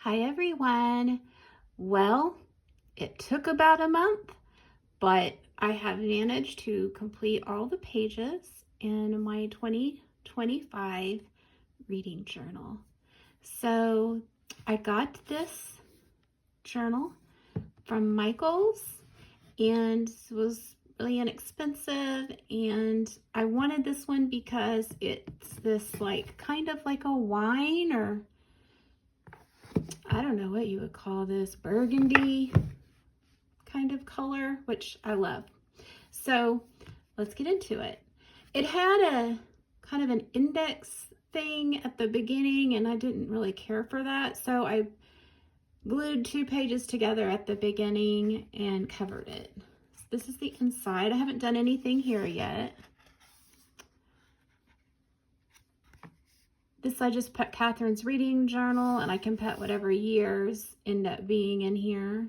Hi everyone. Well, it took about a month, but I have managed to complete all the pages in my 2025 reading journal. So I got this journal from Michaels and it was really inexpensive, and I wanted this one because it's this kind of like a wine, or I don't know what you would call this, burgundy kind of color, which I love. So let's get into it. It had a kind of an index thing at the beginning, and I didn't really care for that. So I glued 2 pages together at the beginning and covered it. So this is the inside. I haven't done anything here yet. This I just put Catherine's reading journal, and I can put whatever years end up being in here.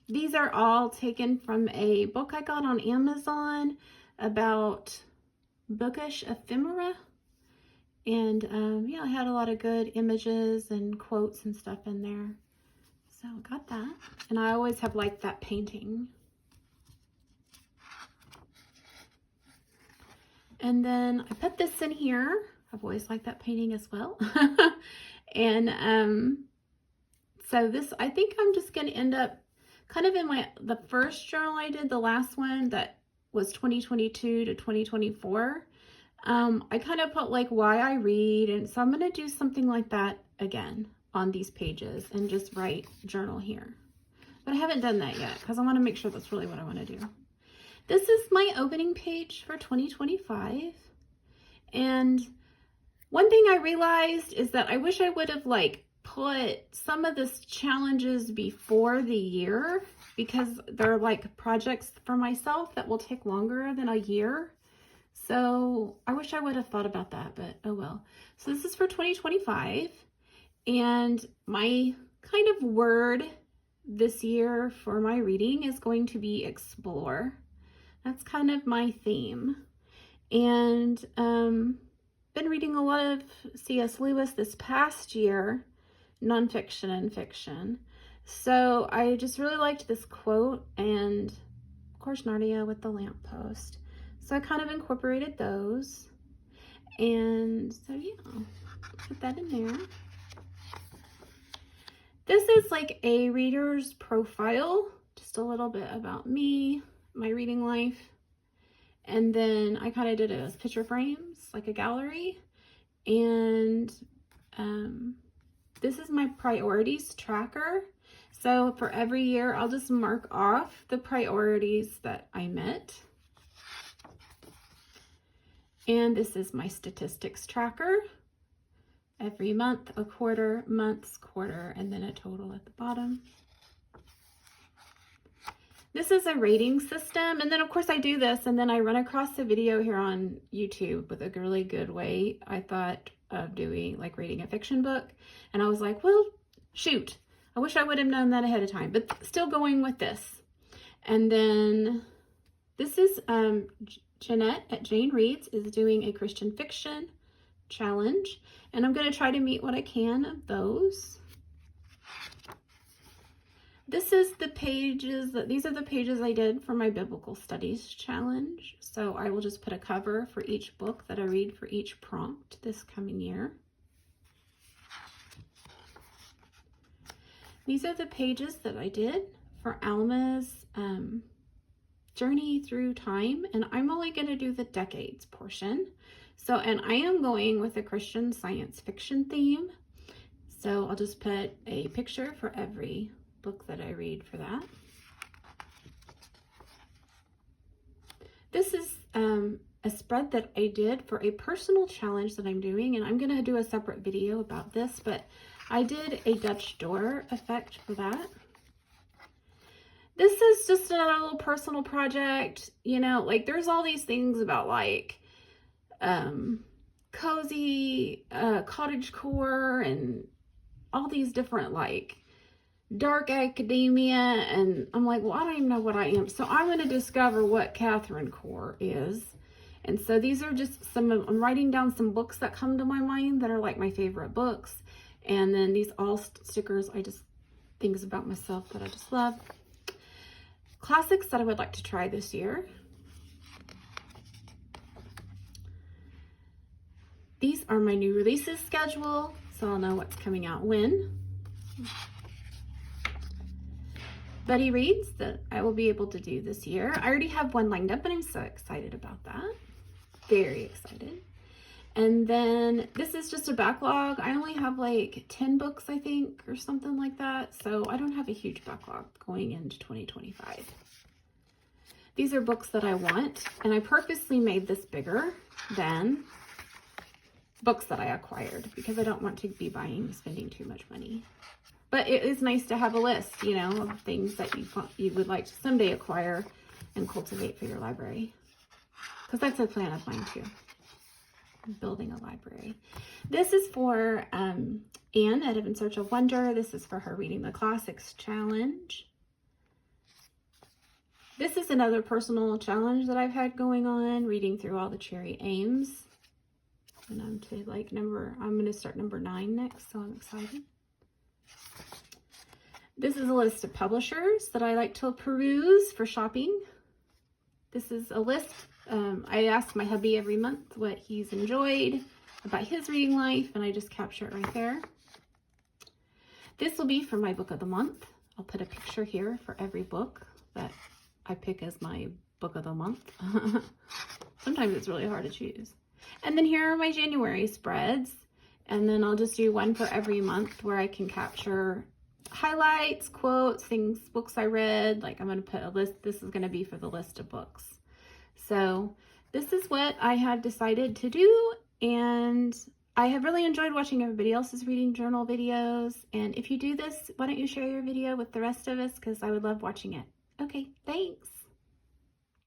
These are all taken from a book I got on Amazon about bookish ephemera. And yeah, I had a lot of good images and quotes and stuff in there. So I got that. And I always have liked that painting. And then I put this in here. I've always liked that painting as well. And so this, I think I'm just going to end up kind of in the first journal I did, the last one that was 2022 to 2024. I kind of put why I read, and so I'm going to do something like that again on these pages and just write journal here. But I haven't done that yet because I want to make sure that's really what I want to do. This is my opening page for 2025. And one thing I realized is that I wish I would have put some of this challenges before the year, because they're projects for myself that will take longer than a year. So I wish I would have thought about that, but oh well. So this is for 2025, and my kind of word this year for my reading is going to be explore. That's kind of my theme. And been reading a lot of C.S. Lewis this past year, nonfiction and fiction. So I just really liked this quote, and of course Narnia with the lamppost. So I kind of incorporated those. And so yeah, put that in there. This is like a reader's profile, just a little bit about me, my reading life. And then I kind of did it as picture frames, like a gallery. And this is my priorities tracker. So for every year, I'll just mark off the priorities that I met. And this is my statistics tracker. Every month, a quarter, months, quarter, and then a total at the bottom. This is a rating system, and then of course I do this, and then I run across a video here on YouTube with a really good way, I thought, of doing rating a fiction book. And I was like, well, shoot, I wish I would have known that ahead of time, but still going with this. And then this is Jeanette at Jane Reads is doing a Christian fiction challenge, and I'm going to try to meet what I can of those. This is the pages, these are the pages I did for my biblical studies challenge. So I will just put a cover for each book that I read for each prompt this coming year. These are the pages that I did for Alma's journey through time, and I'm only going to do the decades portion. So, and I am going with a Christian science fiction theme. So I'll just put a picture for every book that I read for that. This is a spread that I did for a personal challenge that I'm doing, and I'm going to do a separate video about this, but I did a Dutch door effect for that. This is just another little personal project, you know, there's all these things about cozy cottagecore and all these different dark academia, and I'm like, well, I don't even know what I am. So I'm going to discover what Catherine core is. And so these are just I'm writing down some books that come to my mind that are my favorite books. And then these all stickers, things about myself that I just love. Classics that I would like to try this year. These are my new releases schedule, so I'll know what's coming out when. Buddy reads that I will be able to do this year. I already have one lined up and I'm so excited about that. Very excited. And then this is just a backlog. I only have like 10 books, I think, or something like that. So I don't have a huge backlog going into 2025. These are books that I want, and I purposely made this bigger than books that I acquired because I don't want to be spending too much money. But it is nice to have a list, you know, of things that you would like to someday acquire and cultivate for your library. Because that's a plan of mine too. I'm building a library. This is for Anne at In Search of Wonder. This is for her Reading the Classics challenge. This is another personal challenge that I've had going on, reading through all the Cherry Ames. And I'm going to start number 9 next, so I'm excited. This is a list of publishers that I like to peruse for shopping. This is a list. I ask my hubby every month what he's enjoyed about his reading life, and I just capture it right there. This will be for my book of the month. I'll put a picture here for every book that I pick as my book of the month. Sometimes it's really hard to choose. And then here are my January spreads. And then I'll just do one for every month where I can capture highlights, quotes, books I read. Like I'm going to put a list. This is going to be for the list of books. So this is what I have decided to do. And I have really enjoyed watching everybody else's reading journal videos. And if you do this, why don't you share your video with the rest of us? Because I would love watching it. Okay, thanks.